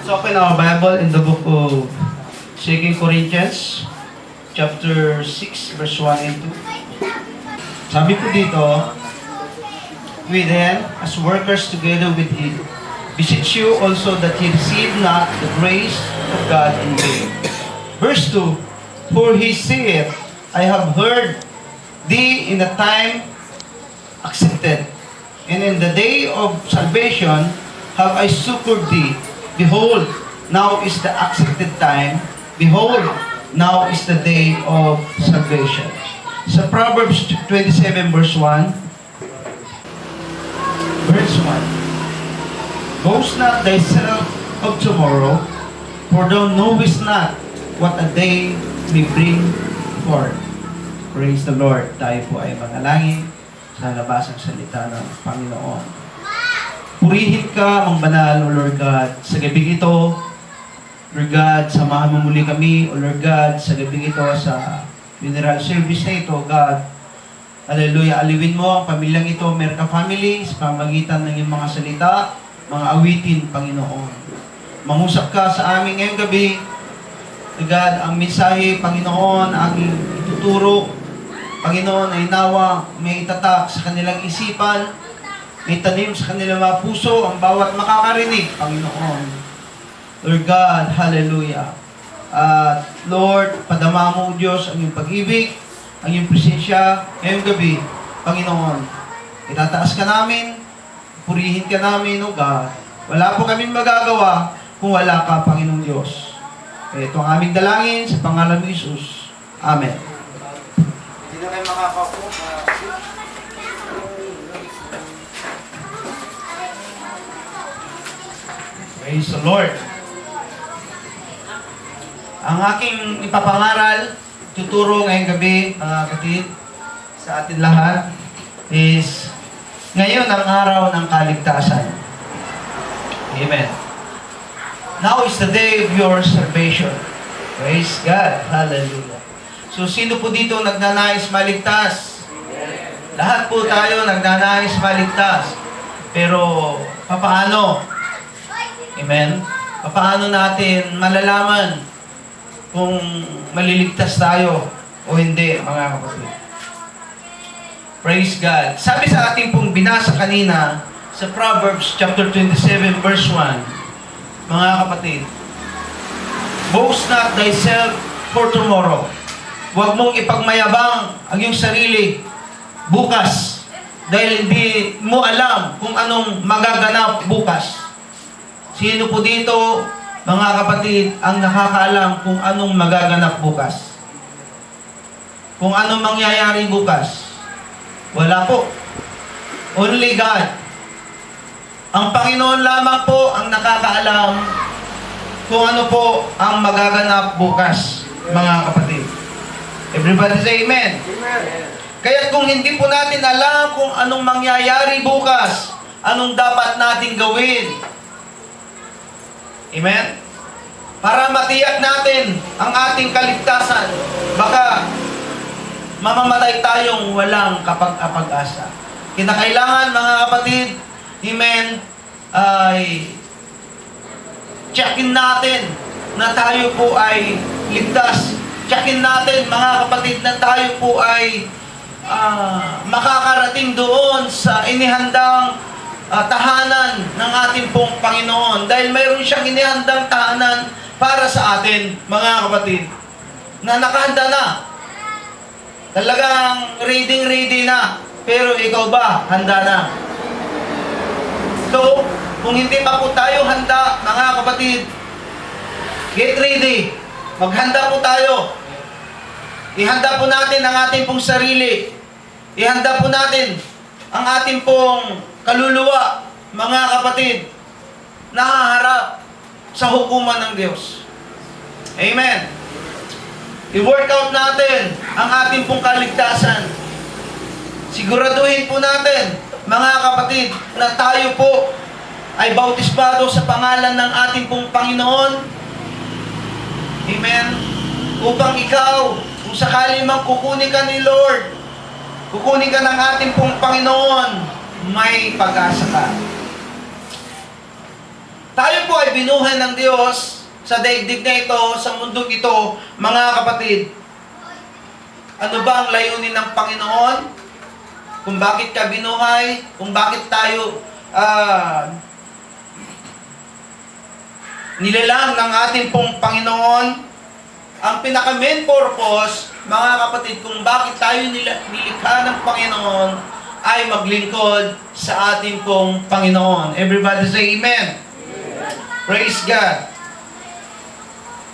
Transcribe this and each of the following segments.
Let's open our Bible in the book of 2 Corinthians, chapter 6, verse 1 and 2. Sabi po dito, "We then, as workers together with Him, beseech you also that ye receive not the grace of God in vain." Verse 2, "For He saith, I have heard thee in the time accepted, and in the day of salvation have I succored thee. Behold, now is the accepted time. Behold, now is the day of salvation." Sa Proverbs 27 verse 1, verse 1, "Boast not thyself of tomorrow, for thou knowest not what a day may bring forth." Praise the Lord. Tayo po ay manalangin sa labasang salita ng Panginoon. Purihin ka, Mang Banal, O Lord God, sa gabing ito. Lord God, samahan mo muli kami, O Lord God, sa gabing ito, sa funeral service na ito, God. Hallelujah. Aliwin mo ang pamilyang ito, Merca Family, sa pamagitan ng iyong mga salita, mga awitin, Panginoon. Mangusap ka sa amin ngayong gabi. Lord God, ang mensahe, Panginoon, aking ituturo, Panginoon, ay nawa may itatak sa kanilang isipan, may tanim sa kanilang mga puso, ang bawat makakarinig, Panginoon. Lord God, hallelujah. At Lord, padama mo, Diyos, ang iyong pag-ibig, ang iyong presensya, ngayong gabi, Panginoon. Itataas ka namin, purihin ka namin, O God. Wala po kaming magagawa kung wala ka, Panginoong Diyos. Ito ang aming dalangin sa pangalan ni Jesus. Amen. Hindi na kayo makakapo. Praise the Lord. Ang aking ipapangaral, tuturo ngayong gabi, mga kapatid, sa atin lahat, is ngayon ang araw ng kaligtasan. Amen. Now is the day of your salvation. Praise God. Hallelujah. So, sino po dito nagnanais maligtas? Lahat po tayo nagnanais maligtas. Pero, papaano? Amen? Paano natin malalaman kung maliligtas tayo o hindi, mga kapatid? Praise God. Sabi sa ating pong binasa kanina sa Proverbs chapter 27 verse 1, mga kapatid, "Boast not thyself for tomorrow." Huwag mong ipagmayabang ang iyong sarili bukas dahil hindi mo alam kung anong magaganap bukas. Sino po dito, mga kapatid, ang nakakaalam kung anong magaganap bukas? Kung anong mangyayari bukas? Wala po. Only God. Ang Panginoon lamang po ang nakakaalam kung ano po ang magaganap bukas, mga kapatid. Everybody say amen. Amen. Kaya kung hindi po natin alam kung anong mangyayari bukas, anong dapat natin gawin? Amen? Para matiyak natin ang ating kaligtasan, baka mamamatay tayong walang kapag-asa. Kinakailangan, mga kapatid, amen, ay checkin natin na tayo po ay ligtas. Checkin natin, mga kapatid, na tayo po ay makakarating doon sa inihandang tahanan ng ating pong Panginoon. Dahil mayroon siyang inihandang tahanan para sa atin, mga kapatid, na nakahanda na. Talagang ready na. Pero ikaw ba, handa na? So, kung hindi pa po tayo handa, mga kapatid, get ready. Maghanda po tayo. Ihanda po natin ang ating pong sarili. Ihanda po natin ang ating pong kaluluwa, mga kapatid, nahaharap sa hukuman ng Diyos. Amen. I-work out natin ang ating pong kaligtasan. Siguraduhin po natin, mga kapatid, na tayo po ay bautismado sa pangalan ng ating pong Panginoon. Amen. Upang ikaw, kung sakali mang kukunin ka ni Lord, kukunin ka ng ating pong Panginoon, may pag-asa ka. Tayo po ay binuhay ng Diyos sa daigdig na ito, sa mundong ito, mga kapatid. Ano ba ang layunin ng Panginoon? Kung bakit ka binuhay, kung bakit tayo nilalang ng ating pong Panginoon, ang pinaka-main purpose, mga kapatid, kung bakit tayo nilikha ng Panginoon, ay maglingkod sa ating pong Panginoon. Everybody say amen. Praise God.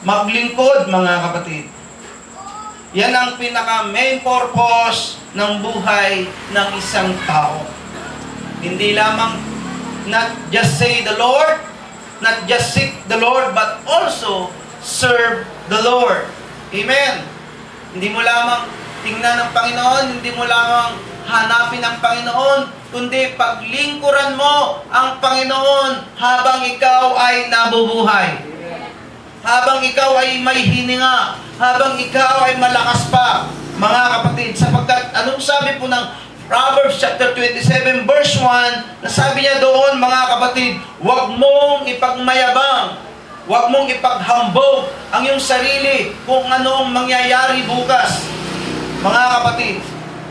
Maglingkod, mga kapatid. Yan ang pinaka-main purpose ng buhay ng isang tao. Hindi lamang not just say the Lord, not just seek the Lord, but also serve the Lord. Amen. Hindi mo lamang tingnan ng Panginoon, hindi mo lamang hanapin ang Panginoon, kundi paglingkuran mo ang Panginoon habang ikaw ay nabubuhay. Habang ikaw ay may hininga, habang ikaw ay malakas pa, mga kapatid, sapagkat anong sabi po ng Proverbs chapter 27 verse 1, nasabi niya doon, mga kapatid, huwag mong ipagmayabang, huwag mong ipaghambog ang iyong sarili kung anong mangyayari bukas. Mga kapatid,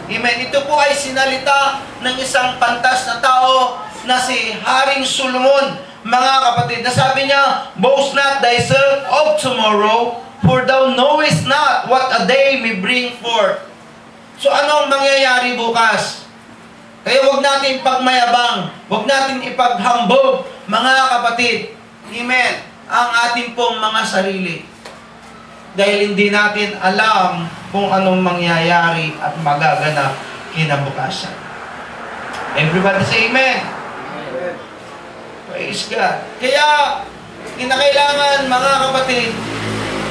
amen, ito po ay sinalita ng isang pantas na tao na si Haring Solomon. Mga kapatid, nasabi niya, boast not thyself of tomorrow, for thou knowest not what a day may bring forth. So ano ang mangyayari bukas? Kaya huwag natin ipagmayabang, huwag natin ipaghambog, mga kapatid, amen, ang ating pong mga sarili. Dahil hindi natin alam kung anong mangyayari at magaganap kinabukasan. Everybody say amen. Praise God. Kaya, kinakailangan, mga kapatid,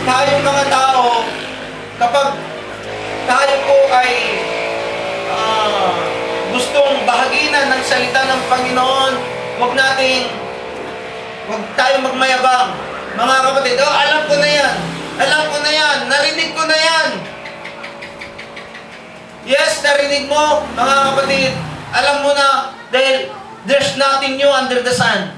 tayong mga tao, kapag tayo po ay gustong bahaginan ng salita ng Panginoon, huwag tayong magmayabang. Mga kapatid, alam ko na yan, narinig ko na yan. Yes, narinig mo, mga kapatid, alam mo na, dahil there's nothing new under the sun.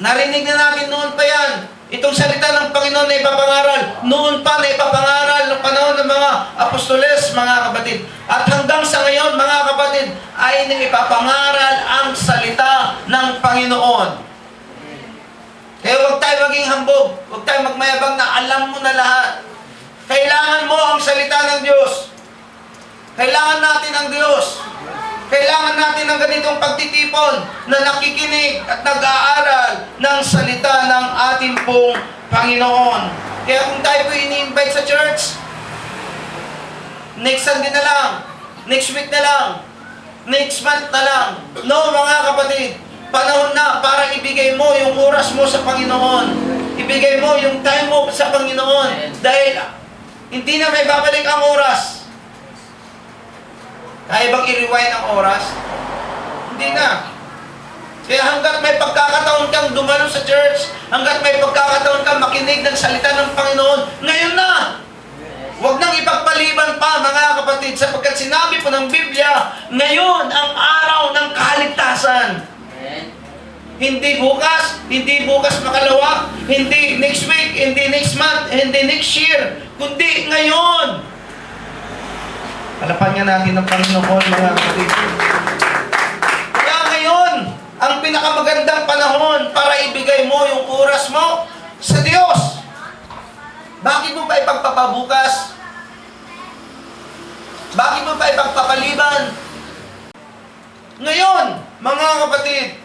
Narinig na natin noon pa yan. Itong salita ng Panginoon na ipapangaral, noon pa na ipapangaral ng panahon ng mga apostoles, mga kapatid. At hanggang sa ngayon, mga kapatid, ay ipapangaral ang salita ng Panginoon. Kaya huwag tayo maging hambog, huwag tayo magmayabang na alam mo na lahat. Kailangan mo ang salita ng Diyos. Kailangan natin ang Diyos. Kailangan natin ng ganitong pagtitipon na nakikinig at nag-aaral ng salita ng ating pong Panginoon. Kaya kung tayo po ini-invite sa church, next Sunday na lang, next week na lang, next month na lang. No, mga kapatid, panahon na para ibigay mo yung oras mo sa Panginoon. Ibigay mo yung time mo sa Panginoon. Dahil hindi na may babalik ang oras. Kaya bang i-rewind ang oras? Hindi na. Kaya hanggat may pagkakataon kang dumalo sa church, hanggat may pagkakataon kang makinig ng salita ng Panginoon, ngayon na! Huwag nang ipagpaliban pa, mga kapatid, sapagkat sinabi po ng Biblia, ngayon ang araw ng kaligtasan. Hindi bukas makalawa, hindi next week, hindi next month, hindi next year, kundi ngayon. Palapan nga natin ng Panginoon, mga kapatid. Kaya ngayon, ang pinakamagandang panahon para ibigay mo yung oras mo sa Diyos. Bakit mo pa ipagpapabukas? Bakit mo pa ipagpapaliban? Ngayon, mga kapatid,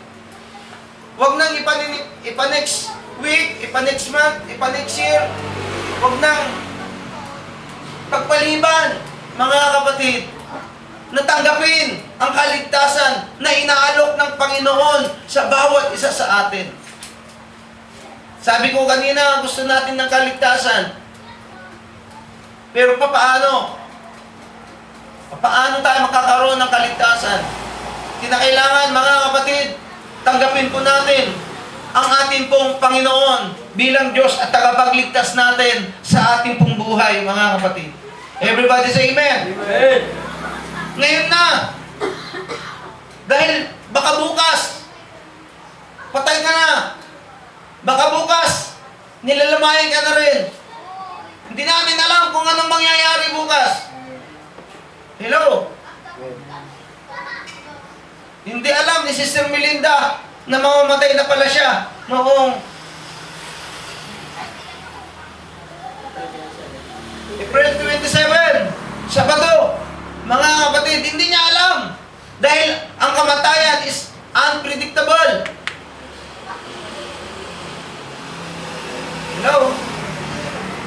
huwag nang ipa-next week, ipa-next month, ipa-next year. Huwag nang pagpaliban. Mga kapatid, natanggapin ang kaligtasan na inaalok ng Panginoon sa bawat isa sa atin. Sabi ko kanina, gusto natin ng kaligtasan. Pero paano? Paano tayo makakaroon ng kaligtasan? Kinakailangan, mga kapatid, tanggapin po natin ang ating pong Panginoon bilang Diyos at tagapagligtas natin sa ating pong buhay, mga kapatid. Everybody say amen. Amen. Ngayon na. Dahil baka bukas, patay ka na. Baka bukas, nilalamayan ka na rin. Hindi namin alam kung anong mangyayari bukas. Hello? Hindi alam ni Sister Melinda na mamamatay na pala siya noong April 27, Sabado. Mga kapatid, hindi niya alam. Dahil ang kamatayan is unpredictable. Hello?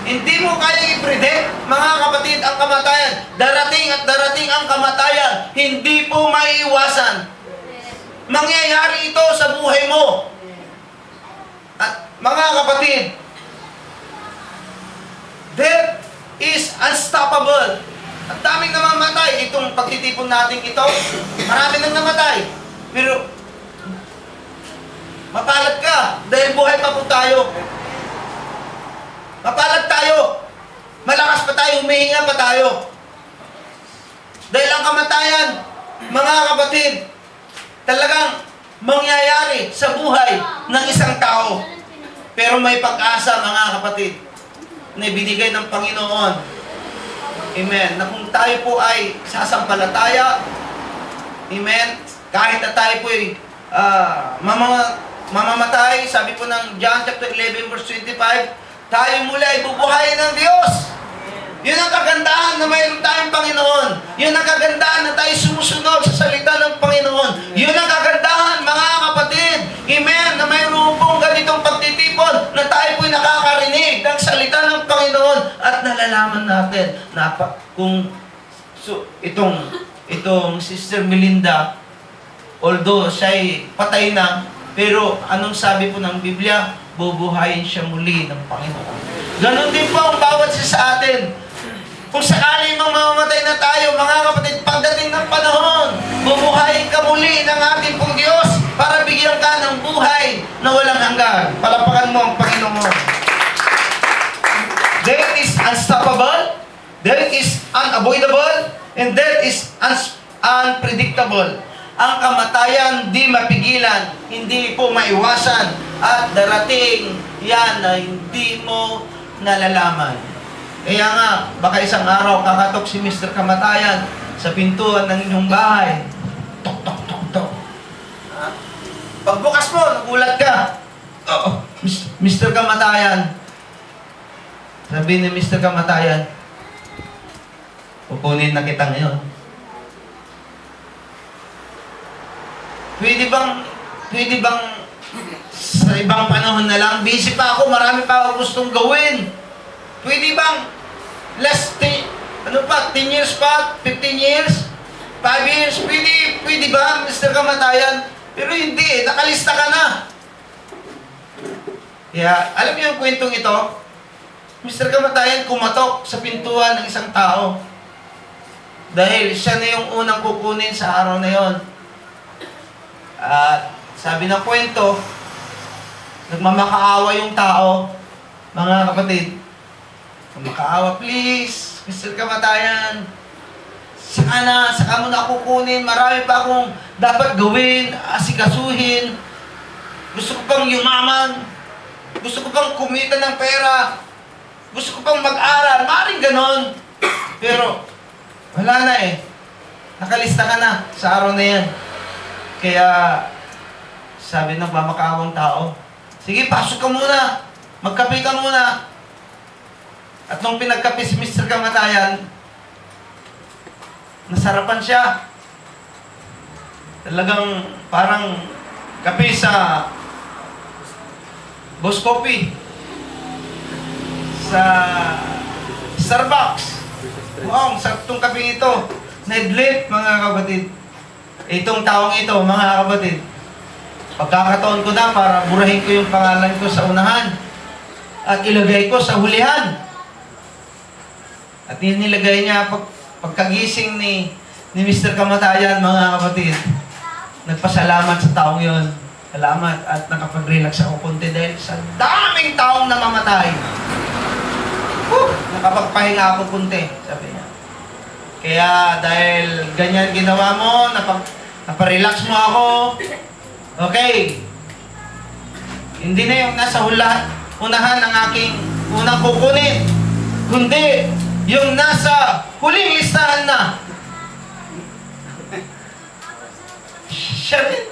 Hindi mo kaya i-predict, mga kapatid, ang kamatayan. Darating at darating ang kamatayan. Hindi po maiiwasan. Mangyayari ito sa buhay mo. At mga kapatid, death is unstoppable. Ang daming namamatay. Itong pagtitipon natin ito, marami nang namatay. Pero, mapalad ka dahil buhay pa po tayo. Mapalad tayo. Malakas pa tayo, humihinga pa tayo. Dahil ang kamatayan, mga kapatid, talagang mangyayari sa buhay ng isang tao. Pero may pag-asa, mga kapatid, na ibinigay ng Panginoon. Amen. Na kung tayo po ay sasampalataya, amen, kahit na tayo po ay mamamatay, sabi po ng John chapter 11 verse 25, tayo muli ay bubuhayin ng Diyos. Yun ang kagandahan na mayroon tayong Panginoon. Yun ang kagandahan na tayo sumusunod sa salita ng Panginoon. Yun ang kagandahan, mga kapatid. Amen. Na mayroon pong ganitong pagtitipon na tayo po'y nakakarinig ng salita ng Panginoon at nalalaman natin na kung itong Sister Melinda, although siya'y patay na, pero anong sabi po ng Biblia? Bubuhayin siya muli ng Panginoon. Ganon din po ang bawat sa atin. Kung sakaling mamamatay na tayo, mga kapatid, pagdating ng panahon, bubuhayin ka muli ng ating pong Diyos para bigyan ka ng buhay na walang hanggan. Palapakan mo ang Panginoon. Death is unstoppable, death is unavoidable, and death is unpredictable. Ang kamatayan di mapigilan, hindi po maiwasan, at darating yan na hindi mo nalalaman. Kaya nga, baka isang araw kakatok si Mr. Kamatayan sa pintuan ng inyong bahay. Tok, tok, tok, tok. Pagbukas mo, nagulat ka. Oo, Mr. Kamatayan. Sabi ni Mr. Kamatayan, kukunin na kita ngayon. Pwede bang sa ibang panahon na lang, busy pa ako, marami pa ako gustong gawin. Pwede bang last 10 years pa, 15 years, 5 years, pwede ba, Mr. Kamatayan? Pero hindi, nakalista ka na. Kaya, alam niyo yung kwentong ito? Mr. Kamatayan kumatok sa pintuan ng isang tao. Dahil siya na yung unang kukunin sa araw na yon. At sabi ng kwento, nagmamakaawa yung tao, mga kapatid. Makaawa, please, Mr. Kamatayan. Saka mo na kukunin. Marami pa akong dapat gawin, asikasuhin. Gusto ko pang yumaman. Gusto ko pang kumita ng pera. Gusto ko pang mag-aral. Maring ganon. Pero, wala na eh. Nakalista ka na sa araw na yan. Kaya, sabi ng mamakaawang tao, sige, pasok ka muna. Magkape ka muna. At nung pinagkape si Mr. Kamatayan, nasarapan siya. Talagang parang kape sa Boss Coffee. Sa Starbucks. Wow, ang sarap tong kape ito. Nedlit, mga kapatid. Itong taong ito, mga kapatid, pagkakataon ko na para burahin ko yung pangalan ko sa unahan at ilagay ko sa hulihan. At yun nilagay niya pagkagising ni Mr. Kamatayan, mga kapatid. Nagpasalamat sa taong yon. Salamat at nakapag-relax ako konti dahil sa daming taong namamatay. Nakapagpahinga ako konti, sabi niya. Kaya dahil ganyan ginawa mo, naparelax mo ako, okay. Hindi na yung nasa unahan ng aking unang kukunin, kundi yung nasa huling listahan na. Siya rin.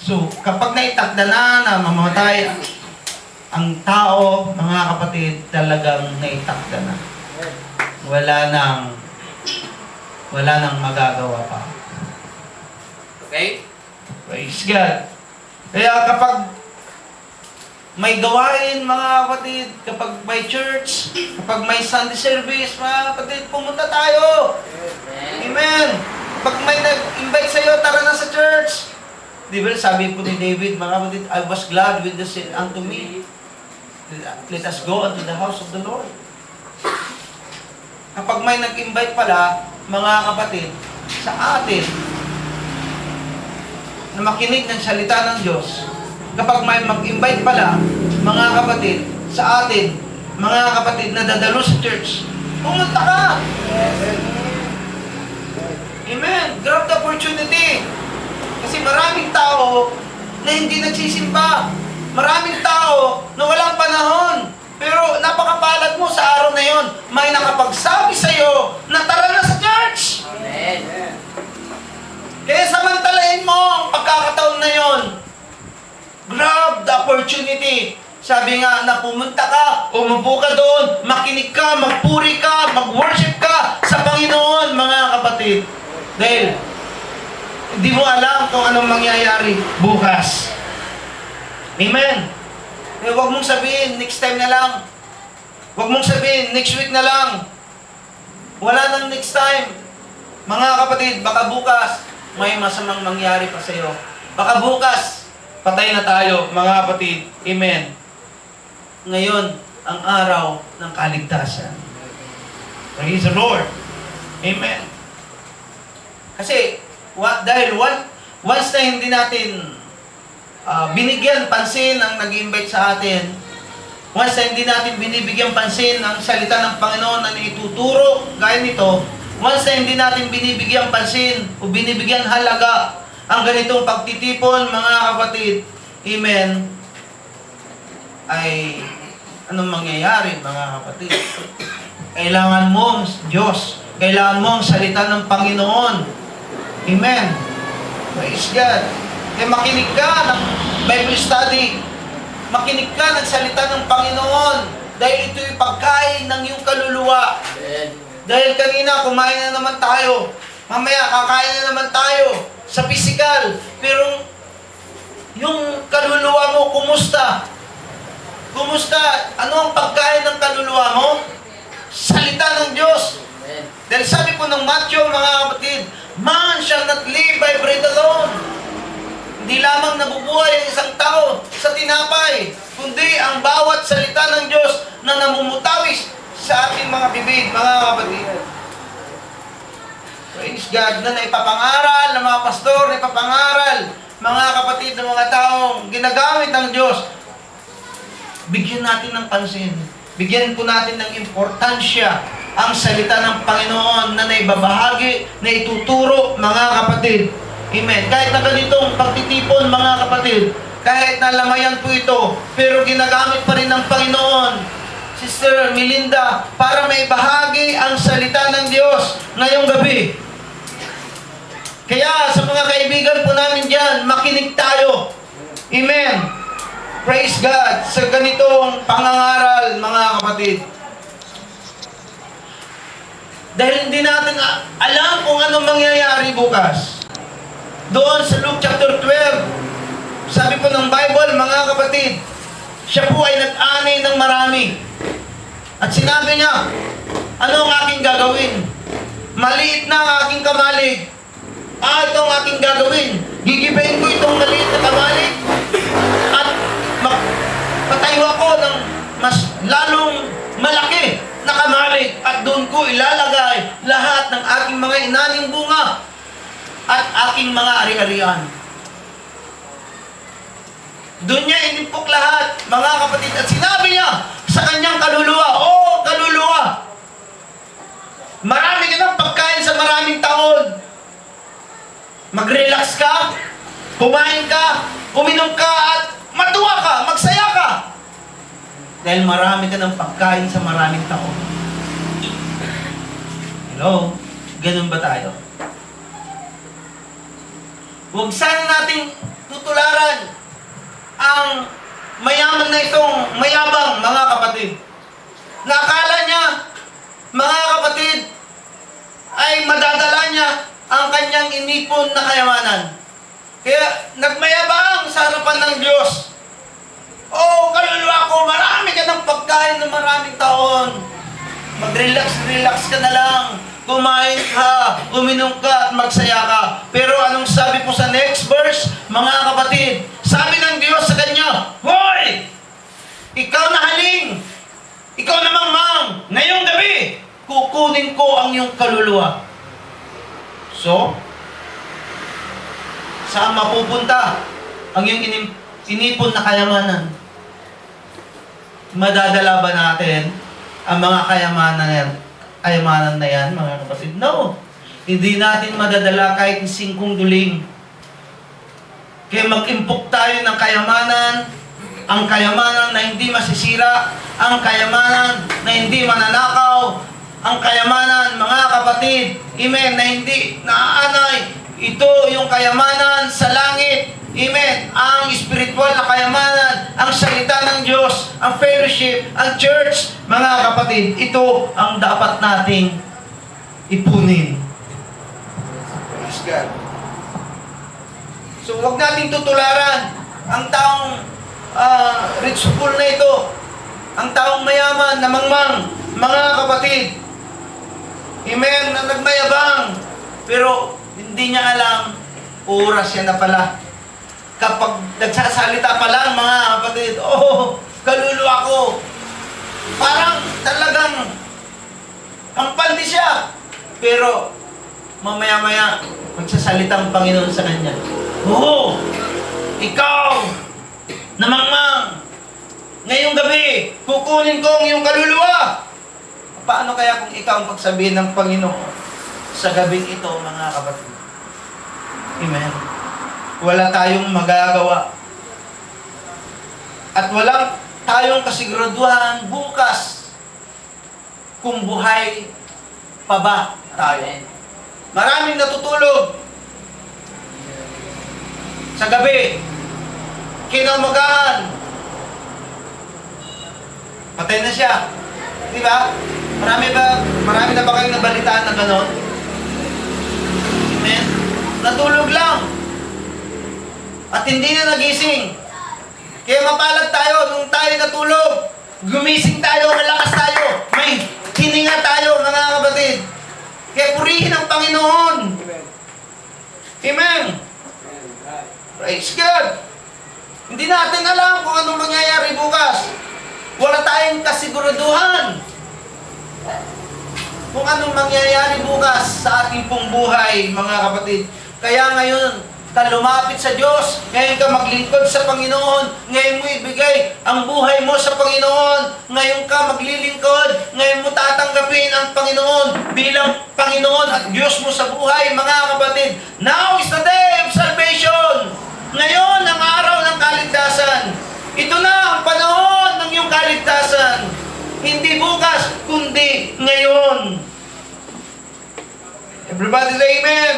So, kapag naitakda na mamamatay ang tao, mga kapatid, talagang naitakda na. Wala nang magagawa pa. Okay? Praise God. Kaya kapag may gawain, mga kapatid, kapag may church, kapag may Sunday service, mga kapatid, pumunta tayo. Amen. Pag may nag-invite sa'yo, tara na sa church. Di ba, sabi po ni David, mga kapatid, I was glad with the sin unto me. Let us go unto the house of the Lord. Kapag may nag-invite pala, mga kapatid, sa atin, na makinig ng salita ng Diyos, kapag may mag-invite pala, mga kapatid, sa atin, mga kapatid na dadalo sa church, pumunta ka! Amen! Grab the opportunity! Kasi maraming tao na hindi nagsisimba. Maraming tao na walang panahon. Pero napakapalad mo sa araw na yon, may nakapagsabi sa iyo na tara na sa church! Amen! Kaya samantalahin mo ang pagkakataon na yon. Grab the opportunity. Sabi nga na pumunta ka, umupo ka doon, makinig ka, magpuri ka, mag-worship ka sa Panginoon, mga kapatid. Dahil hindi mo alam kung anong mangyayari bukas. Amen. Eh, huwag mong sabihin, next time na lang. Huwag mong sabihin, next week na lang. Wala nang next time. Mga kapatid, baka bukas, may masamang mangyari pa sa iyo. Baka bukas, patay na tayo, mga kapatid. Amen. Ngayon, ang araw ng kaligtasan. Praise the Lord. Amen. Kasi, dahil once na hindi natin binigyan pansin ang nag-invite sa atin, once na hindi natin binibigyan pansin ang salita ng Panginoon na ituturo, gaya nito, once na hindi natin binibigyan pansin o binibigyan halaga ang ganitong pagtitipon, mga kapatid, amen, ay anong mangyayari, mga kapatid? Kailangan mo ang Diyos. Kailangan mo ang salita ng Panginoon. Amen. Praise God. Kaya makinig ka ng Bible study. Makinig ka ng salita ng Panginoon. Dahil ito'y pagkain ng iyong kaluluwa. Amen. Dahil kanina, kumain na naman tayo. Mamaya, kakain na naman tayo sa physical. Pero yung kaluluwa mo, kumusta? Kumusta? Ano ang pagkain ng kaluluwa mo? Salita ng Diyos. Amen. Dahil sabi po ng Matthew, mga kapatid, man shall not live by bread alone. Hindi lamang nabubuhay ang isang tao sa tinapay, kundi ang bawat salita ng Diyos na namumutawis sa ating mga bibig, mga kapatid. Praise God, na naipapangaral ng mga pastor, naipapangaral, mga kapatid, ng mga taong ginagamit ng Diyos. Bigyan natin ng pansin. Bigyan po natin ng importansya ang salita ng Panginoon na naibabahagi, na ituturo, mga kapatid. Amen. Kahit na ganitong pagtitipon, mga kapatid, kahit na lamayan po ito, pero ginagamit pa rin ng Panginoon, Sister Melinda, para may bahagi ang salita ng Diyos ngayong gabi. Kaya sa mga kaibigan po namin dyan, makinig tayo. Amen. Praise God sa ganitong pangangaral, mga kapatid. Dahil hindi natin alam kung anong mangyayari bukas. Doon sa Luke chapter 12, sabi po ng Bible, mga kapatid, siya po ay nag-ani ng marami. At sinabi niya, ano ang aking gagawin? Maliit na ang aking kamalig. Ito ang aking gagawin. Gigibayin ko itong maliit na kamalig. At patayo ako ng mas lalong malaki na kamalig. At doon ko ilalagay lahat ng aking mga inaning bunga at aking mga ari-arian. Doon niya inimpok lahat, mga kapatid. At sinabi niya sa kanyang kaluluwa, kaluluwa, marami ka ng pagkain sa maraming taon. Mag-relax ka, kumain ka, uminom ka, at matuwa ka, magsaya Dahil marami ka ng pagkain sa maraming tao. Hello? Ganun ba tayo? Huwag sana nating tutularan ang mayaman na itong mayabang, mga kapatid. Nakala niya, mga kapatid, ay madadala niya ang kanyang inipon na kayamanan. Kaya nagmayabang sa harapan ng Diyos. Oh, kaluluwa ko, marami ka ng pagkain ng maraming taon. Mag-relax ka na lang. Kumain ka, uminom ka, at magsaya ka. Pero anong sabi po sa next verse, mga kapatid? Sabi ng Diyos sa kanya, hoy! Ikaw na haling! Ikaw na mangmang! Ngayong gabi, kukunin ko ang iyong kaluluwa. So, saan mapupunta ang iyong inipon na kayamanan? Madadala ba natin ang mga kayamanan na yan, mga kapatid? No. Hindi natin madadala kahit 5 duling. Kaya mag-impok tayo ng kayamanan, ang kayamanan na hindi masisira, ang kayamanan na hindi mananakaw, ang kayamanan, mga kapatid, amen, na hindi naaanay. Ito yung kayamanan sa langit. Amen. Ang spiritual na kayamanan, ang salita ng Diyos, ang fellowship, ang church, mga kapatid, ito ang dapat nating ipunin. Praise God. So, huwag nating tutularan ang taong rich fool na ito, ang taong mayaman na mangmang, mga kapatid. Amen. Na nagmayabang, pero hindi niya alam, oras yan na pala. Kapag nagsasalita pa lang, mga kapatid, oh, kaluluwa ko, parang talagang kampante siya. Pero, mamaya-maya, magsasalita ang Panginoon sa kanya. Oh, ikaw, namangmang, ngayong gabi, kukunin ko ang iyong kaluluwa. Paano kaya kung ikaw ang pagsabihin ng Panginoon sa gabing ito, mga kapatid? Amen. Wala tayong magagawa. At walang tayong kasiguraduhan bukas kung buhay pa ba tayo. Maraming natutulog sa gabi, kinaumagahan, patay na siya. Di ba? Marami na ba kayong nabalitaan na gano'n? Amen? Natulog lang. At hindi na nagising. Kaya mapalad tayo nung tayo natulog. Gumising tayo, malakas tayo. May hininga tayo, mga kapatid. Kaya purihin ang Panginoon. Amen. Praise God. Hindi natin alam kung anong mangyayari bukas. Wala tayong kasiguraduhan kung anong mangyayari bukas sa ating pong buhay, mga kapatid. Kaya ngayon, ka lumapit sa Diyos, ngayon ka maglingkod sa Panginoon, ngayon mo ibigay ang buhay mo sa Panginoon, ngayon ka maglilingkod, ngayon mo tatanggapin ang Panginoon bilang Panginoon at Diyos mo sa buhay, mga kapatid. Now is the day of salvation. Ngayon ang araw ng kaligtasan. Ito na ang panahon ng iyong kaligtasan. Hindi bukas, kundi ngayon. Everybody say amen.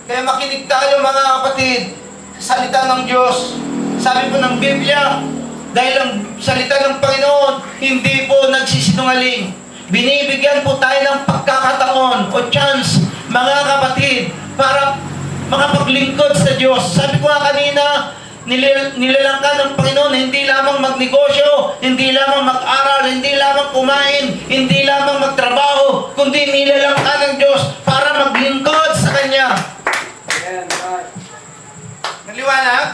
Kaya makinig tayo, mga kapatid, sa salita ng Diyos. Sabi po ng Biblia, dahil ang salita ng Panginoon, hindi po nagsisinungaling. Binibigyan po tayo ng pagkakataon o chance, mga kapatid, para makapaglingkod sa Diyos. Sabi ko nga kanina, nilalangkan ng Panginoon, hindi lamang magnegosyo, hindi lamang mag-aral, hindi lamang kumain, hindi lamang magtrabaho, kundi nilalangkan ng Diyos para maglingkod sa Kanya. Naliwanag?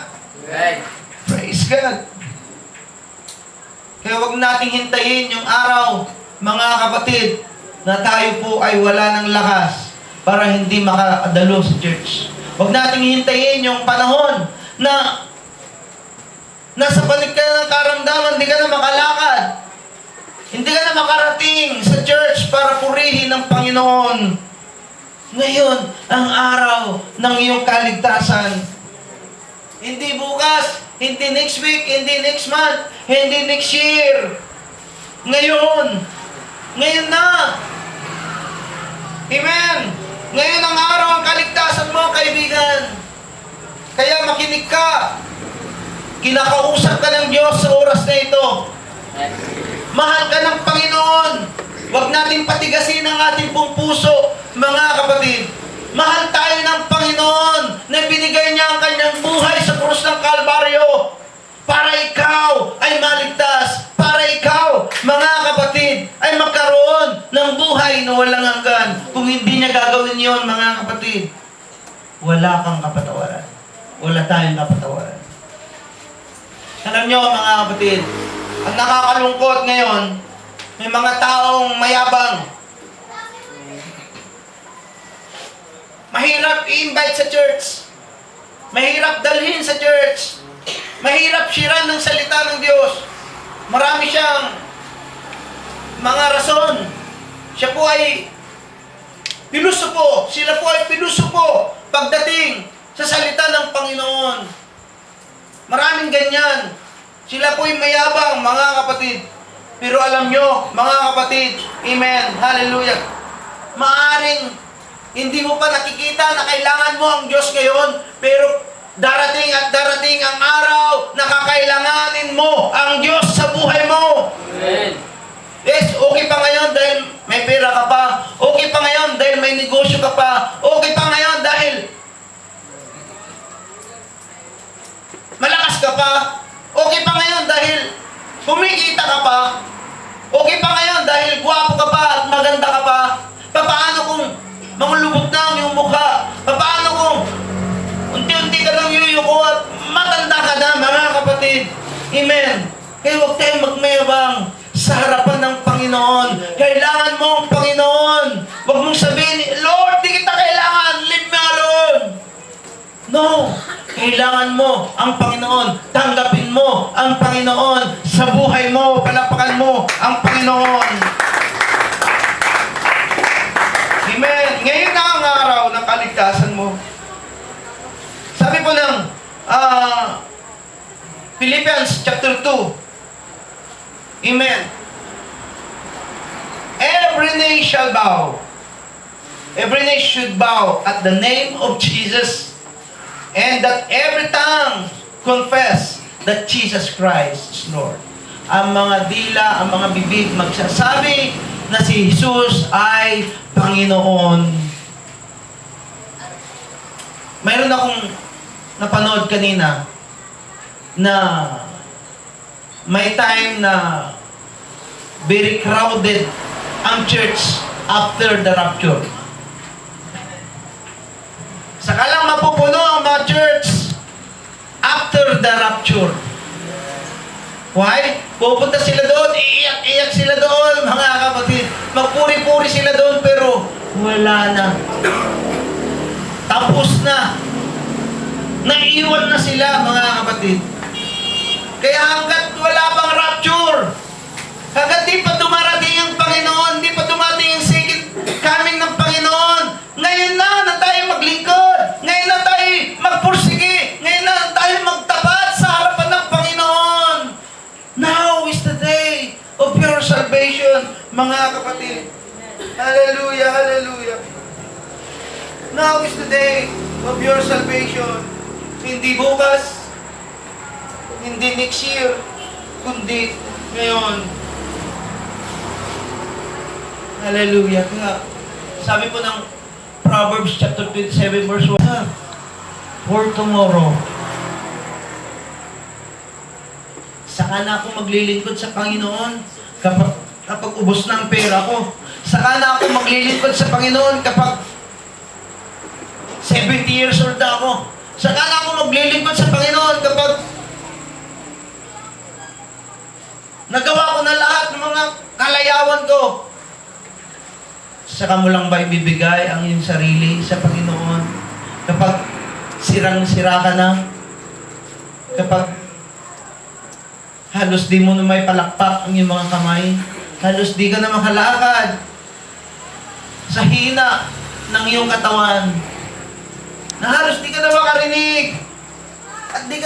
Right. Praise God. Kaya huwag nating hintayin yung araw, mga kapatid, na tayo po ay wala ng lakas para hindi makadalo sa church. Huwag nating hintayin yung panahon na nasa panig ka ng karamdaman, hindi ka na makalakad. Hindi ka na makarating sa church para purihin ang Panginoon. Ngayon, ang araw ng iyong kaligtasan. Hindi bukas, hindi next week, hindi next month, hindi next year. Ngayon. Ngayon na. Amen. Ngayon ang araw ang kaligtasan mo, kaibigan. Kaya makinig ka. Kinakausap ka ng Diyos sa oras na ito. Mahal ka ng Panginoon. Huwag natin patigasin ang ating pong puso, mga kapatid. Mahal tayo ng Panginoon na binigay niya ang kanyang buhay sa krus ng Kalbaryo para ikaw ay maligtas, para ikaw, mga kapatid, ay magkaroon ng buhay na walang hanggan. Kung hindi niya gagawin yon, mga kapatid, wala kang kapatawaran. Wala tayong kapatawaran. Alam niyo, mga kapatid, ang nakakalungkot ngayon, may mga taong mayabang. Mahirap i-invite sa church. Mahirap dalhin sa church. Mahirap siran ng salita ng Diyos. Marami siyang mga rason. Siya po ay pinusupo. Sila po ay pinusupo pagdating sa salita ng Panginoon. Maraming ganyan. Sila po ay mayabang, mga kapatid. Pero alam nyo, mga kapatid, amen, hallelujah, maaring hindi mo pa nakikita na kailangan mo ang Diyos ngayon, pero darating at darating ang araw na kakailanganin mo ang Diyos sa buhay mo. Amen. Yes, okay pa ngayon dahil may pera ka pa. Okay pa ngayon dahil may negosyo ka pa. Okay pa ngayon dahil malakas ka pa. Okay pa ngayon dahil kumikita ka pa. Okay pa ngayon dahil gwapo ka pa at maganda ka pa. Paano kung mamulubot na ang iyong mukha? Paano kung unti-unti ka lang yuyuko at matanda ka na, mga kapatid? Amen. Kaya huwag tayong magmayabang sa harapan ng Panginoon. Kailangan mo ang Panginoon. Huwag mong sabihin, Lord, di kita kailangan. Leave me alone. No. Kailangan mo ang Panginoon. Tanggapin mo ang Panginoon sa buhay mo. Palapakan mo ang Panginoon. Amen. Ngayon na ang araw ng kaligtasan mo. Sabi po ng Philippians chapter 2. Amen. Every knee shall bow. Every knee should bow at the name of Jesus, and that every tongue confess that Jesus Christ is Lord. Ang mga dila, ang mga bibig magsasabi na si Jesus ay Panginoon. Mayroon akong napanood kanina na may time na very crowded ang church after the rapture. Saka lang mapupuno ang mga church after the rapture. Why? Pupunta sila doon, iiyak-iyak sila doon, mga kapatid. Magpuri-puri sila doon, pero wala na. Tapos na. Naiiwan na sila, mga kapatid. Kaya hanggat wala pang rapture, hanggat di pa dumarating ang Panginoon, di pa dumating ang second coming ng Panginoon, ngayon na tayo maglingkod, ngayon na tayo magpursige, ngayon na tayo magtapat sa harapan ng Panginoon. Now is the day of your salvation, mga kapatid. Hallelujah, hallelujah. Now is the day of your salvation. Hindi bukas, hindi next year, kundi ngayon. Hallelujah. Kaya, sabi po ng Proverbs chapter 27 verse 1, for tomorrow, saka na ako maglilingkod sa Panginoon kapag ubos na ang pera ko. Saka na ako maglilingkod sa Panginoon kapag 70 years old na ako. Saka na ako maglilingkod sa Panginoon kapag nagawa ko na lahat ng mga kalayawan ko. Saka mo lang ba ibibigay ang iyong sarili sa Panginoon? Kapag sirang-sira ka na, kapag halos di mo na may palakpak ang iyong mga kamay, halos di ka na makalakad sa hina ng iyong katawan, na halos di ka na makarinig, at di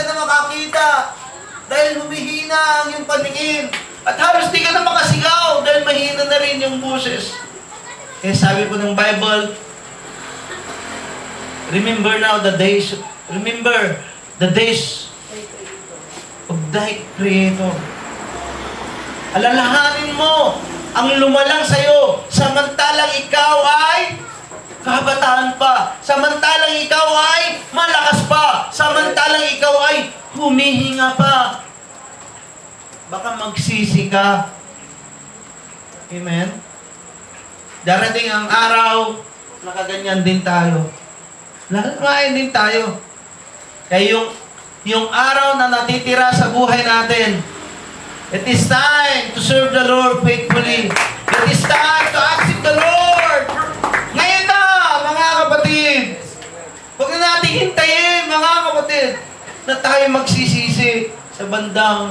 dahil humihina ang iyong paningin. At halos di ka na makasigaw dahil mahina na rin yung boses. Kaya sabi po ng Bible, remember the days of thy Creator. Alalahanin mo ang lumalang sa'yo, samantalang ikaw ay kabataan pa, samantalang ikaw ay malakas pa, samantalang ikaw ay humihinga pa. Baka magsisi ka. Amen? Darating ang araw, nakaganyan din tayo. Lalamain din tayo. Kaya yung araw na natitira sa buhay natin, it is time to serve the Lord faithfully. It is time to accept the Lord. Ngayon na, mga kapatid. Huwag na natin hintayin, mga kapatid, na tayo magsisisi sa bandang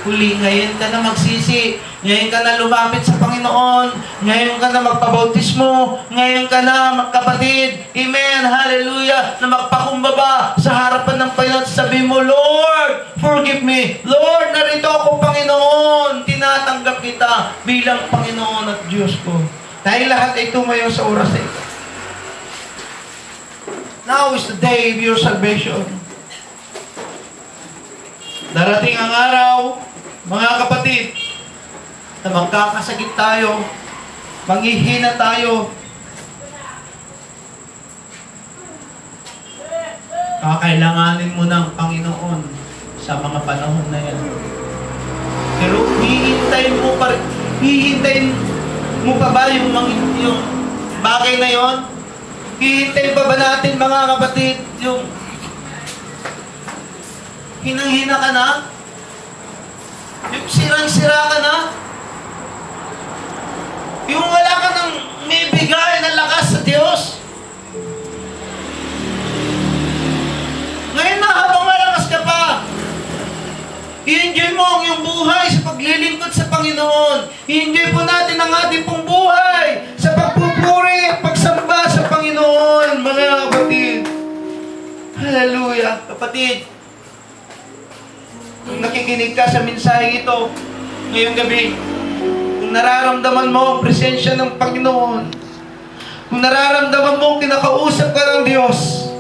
huli. Ngayon ka na magsisi. Ngayon ka na lumapit sa Panginoon. Ngayon ka na magpabautismo. Ngayon ka na, magkapatid. Amen. Hallelujah. Na magpakumbaba sa harapan ng Panginoon. Sabi mo, Lord, forgive me. Lord, narito ako, Panginoon. Tinatanggap kita bilang Panginoon at Diyos ko. Dahil lahat ay tumayo sa oras na ito. Now is the day of your salvation. Darating ang araw, mga kapatid, na magkakasakit tayo, manghihina tayo. Kakailanganin mo ng Panginoon sa mga panahon na yan. Pero hihintayin mo pa ba yung bagay na yon? Hihintayin pa ba natin, mga kapatid, yung hinang-hina ka na? Yung sirang-sira ka na? Yung wala ka nang may bigay na lakas sa Diyos? Ngayon na, habang malakas ka pa, i-enjoy mo ang iyong buhay sa paglilingkod sa Panginoon. I-enjoy po natin ang ating pong buhay sa pagpupuri at pagsamba sa Panginoon, mga kapatid. Hallelujah, kapatid. Kung nakikinig ka sa mensahe ito ngayong gabi, kung nararamdaman mo ang presensya ng Panginoon, kung nararamdaman mo kinakausap ka ng Diyos,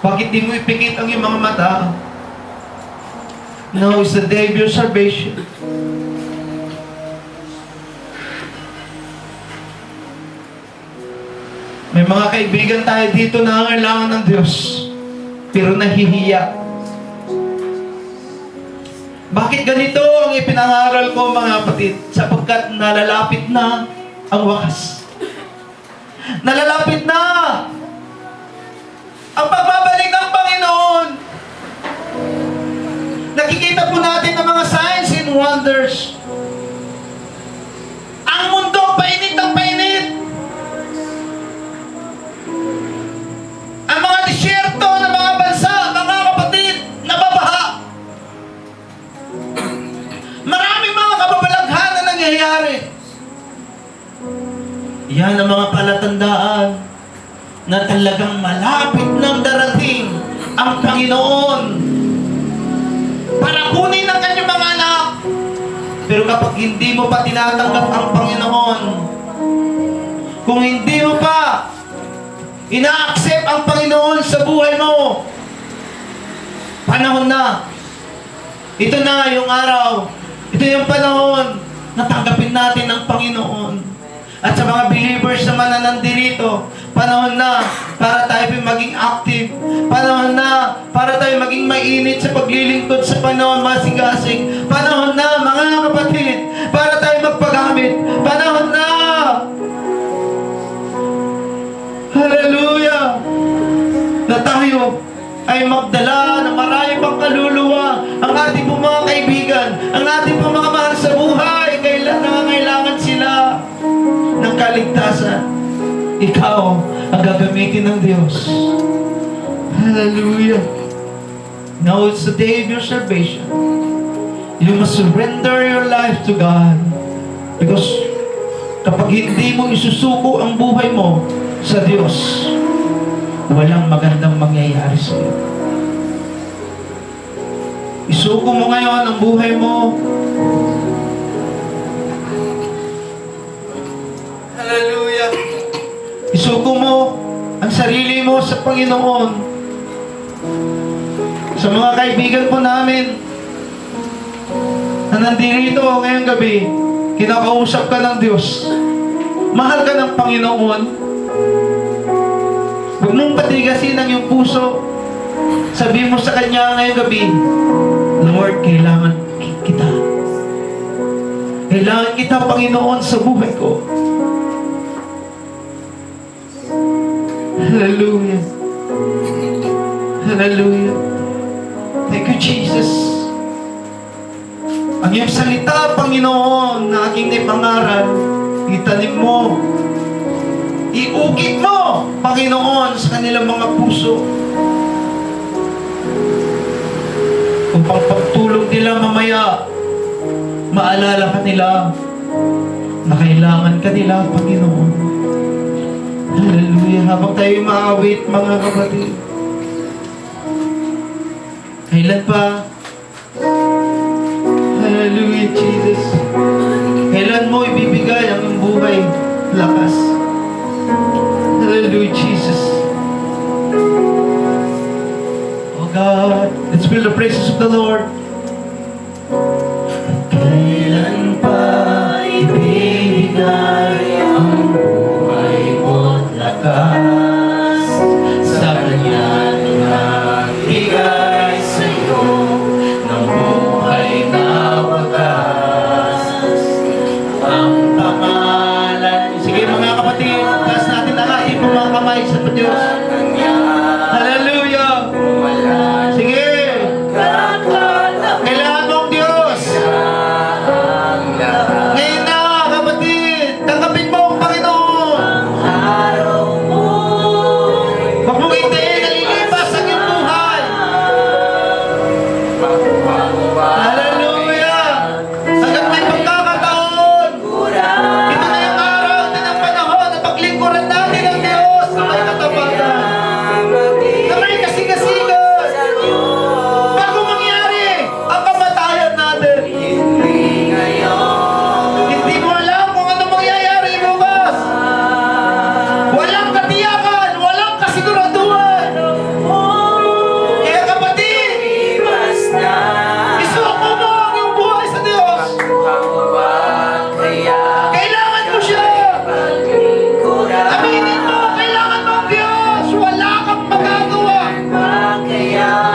bakit di mo ipikit ang iyong mga mata? Now is the day of your salvation. May mga kaibigan tayo dito na nangangailangan ng Diyos, pero nahihiya. Bakit ganito ang ipinangaral ko, mga kapatid? Sapagkat nalalapit na ang wakas. Nalalapit na ang pagbabalik ng Panginoon. Nakikita po natin ang mga signs and wonders. Ang mundo, painit ng painit. Ang mga disyerto ng mga bansa, mga kapatid, nababaha. Maraming mga kababalaghan na nangyayari. Yan ang mga palatandaan na talagang malapit nang darating ang Panginoon para kunin ang kanyang mga anak. Pero kapag hindi mo pa tinatanggap ang Panginoon, kung hindi mo pa ina-accept ang Panginoon sa buhay mo, panahon na. Ito na yung araw. Ito yung panahon na tanggapin natin ang Panginoon. At sa mga believers naman na nandito, panahon na para tayo maging active. Panahon na para tayo maging mainit sa paglilingkod sa panahon masigasig. Panahon na, mga kapatid, para tayo magpagamit. Panahon na! Hallelujah! Na tayo ay magdala ng marami pang kaluluwa. Ang ating pong mga kaibigan, ang ating pong mga mahal sa buhay, nangangailangan sila ng kaligtasan. Ikaw ang gagamitin ng Diyos. Hallelujah. Now it's the day of your salvation. You must surrender your life to God. Because kapag hindi mo isusuko ang buhay mo sa Diyos, walang magandang mangyayari sa iyo. Isuko mo ngayon ang buhay mo. Hallelujah. Isuko mo ang sarili mo sa Panginoon. Sa mga kaibigan po namin na nandito ngayong gabi, kinakausap ka ng Diyos. Mahal ka ng Panginoon. Huwag mong patigasin ang iyong puso. Sabihin mo sa Kanya ngayong gabi, Lord, kailangan kita. Kailangan kita, Panginoon, sa buhay ko. Hallelujah. Hallelujah. Thank you, Jesus. Ang iyong salita, Panginoon, na aking ipangaral, itanim mo. Iukit mo, Panginoon, sa kanilang mga puso. Upang pagtulog nila mamaya, maalala ka nila na kailangan ka nila, Panginoon. Hallelujah. Habang tayo maawit, mga kapatid, kailan pa? Hallelujah, Jesus. Kailan mo ibibigay ang iyong buhay lakas? Hallelujah, Jesus. Oh God, let's feel the praises of the Lord. Kailan pa ibibigay ang buhay mo't lakas sa Kanya nagbigay sa'yo ng buhay na wagas. Ang pangalan. Sige mga kapatid, taas natin ang ating mga kamay sa Diyos. Hallelujah. Sige. Kailangan mong Diyos. Ngayon na, kapatid, tanggapin mo ang Panginoon. Huwag mong hintayin na lilipas ang iyong buhay. Hallelujah. Hanggang may pagkakataon. Ito na yung araw, ito na ang panahon na paglingkuran natin ang Diyos na may katapatan. Na may kasigasigan. Bago mangyari ang kamatayan natin. Hindi mo alam kung ano mangyayari bukas. Walang katiyakan, walang kasiguraduhan. Kaya kapatid, isuko mo ang iyong buhay sa Diyos. Kailangan mo siya. Aminin mo, kailangan mo ang Diyos. Wala kang magagawa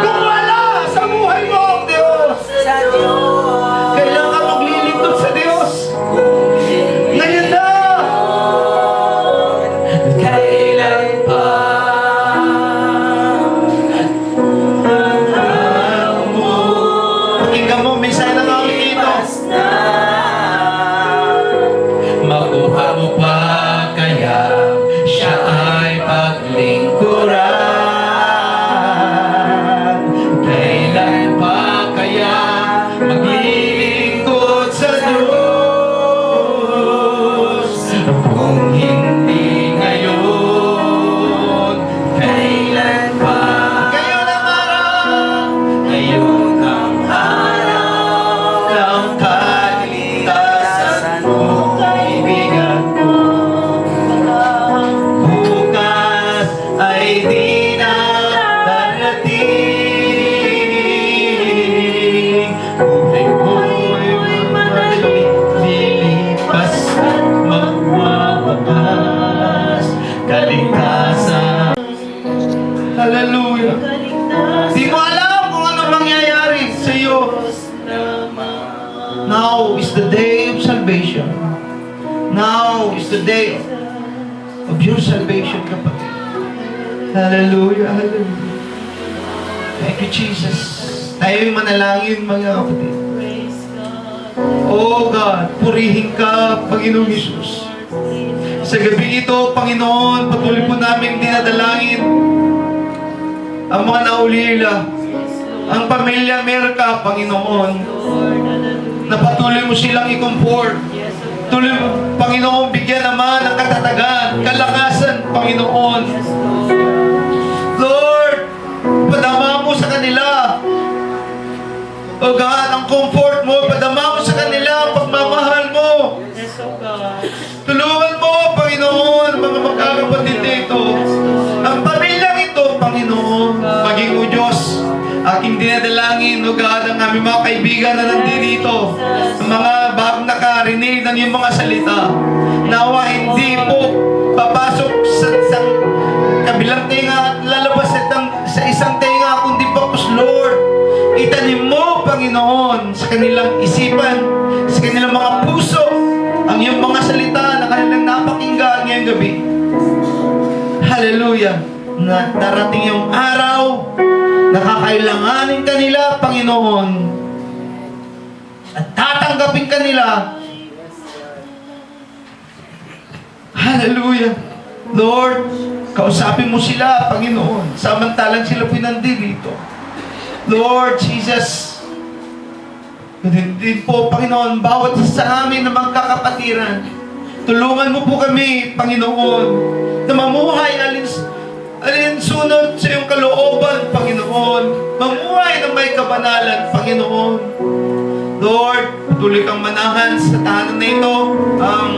kung wala sa buhay mo ang Diyos. Kailangan maglilingkod sa Diyos. Ngayon na. Kailan pa mo. Pakinggan mo, minsan na namin dito. Makuha mo pa kaya siya ay paglingkuran. Kailan pa kaya maglilingkod sa Diyos? Kung hindi ngayon, kailan pa? Ngayon ang araw, ngayon ang araw ng kaligtasan mo, kaibigan ko. Bukas ay di na darating. Buhay mo'y madali, lilipas at magwawakas. Kaligtasan. Hallelujah. Di mo alam kung ano mangyayari sa iyo. Now is the day of salvation. Now is the day of your salvation, kapatid. Hallelujah, hallelujah. Thank you, Jesus. Tayo'y manalangin, mga kapatid. Oh God, purihin ka, Panginoong Jesus. Sa gabi ito, Panginoon, patuloy po namin dinadalangin ang mga naulila, ang pamilya Merka, Panginoon, na patuloy mo silang i-comfort. Tuloy mo, Panginoon, bigyan naman ng katatagan, kalakasan, Panginoon. Lord, padama mo sa kanila O God, ang comfort mo, padama mo sa kanila ang pagmamahal mo. Yes, oh God. Tulungan mo, Panginoon, ang mga magkakapatid dito. Ang pamilyang ito, Panginoon, maging o Diyos, aking dinadalangin, o God, ang aming mga kaibigan na nandito, ang mga bagong nakarinig ng iyong mga salita, nawa hindi po papasok sa kabilang tenga at lalabas sa isang tenga, kundi focus, Lord. Itanim mo, Panginoon, sa kanilang isipan, sa kanilang mga puso, ang iyong mga salita na kanilang napakinggan ngayong gabi. Hallelujah! Na darating yung araw, nakakailanganin kanila, Panginoon, at tatanggapin kanila. Hallelujah! Lord, kausapin mo sila, Panginoon, samantalang sila pinandirito. Lord Jesus, din po, Panginoon, bawat isa sa amin na magkakapatiran, tulungan mo po kami, Panginoon, na mamuhay alinsunod sa iyong kalooban, Panginoon. Mamuhay na may kabanalan, Panginoon. Lord, patuloy kang manahan sa tahanan na ito, ang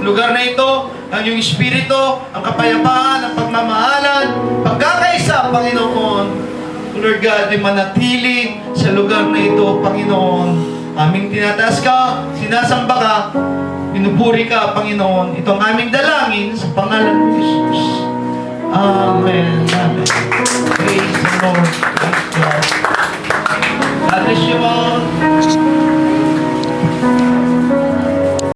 lugar na ito, ang iyong espiritu, ang kapayapaan, ang pagmamahalan, pagkakaisa, Panginoon. Lord God, ay manatili sa lugar na ito, Panginoon. Aming tinataas ka, sinasamba ka, pinupuri ka, Panginoon. Ito ang aming dalangin sa pangalan ng Jesus. Amen. Amen. Praise the Lord. Praise God. God bless you all.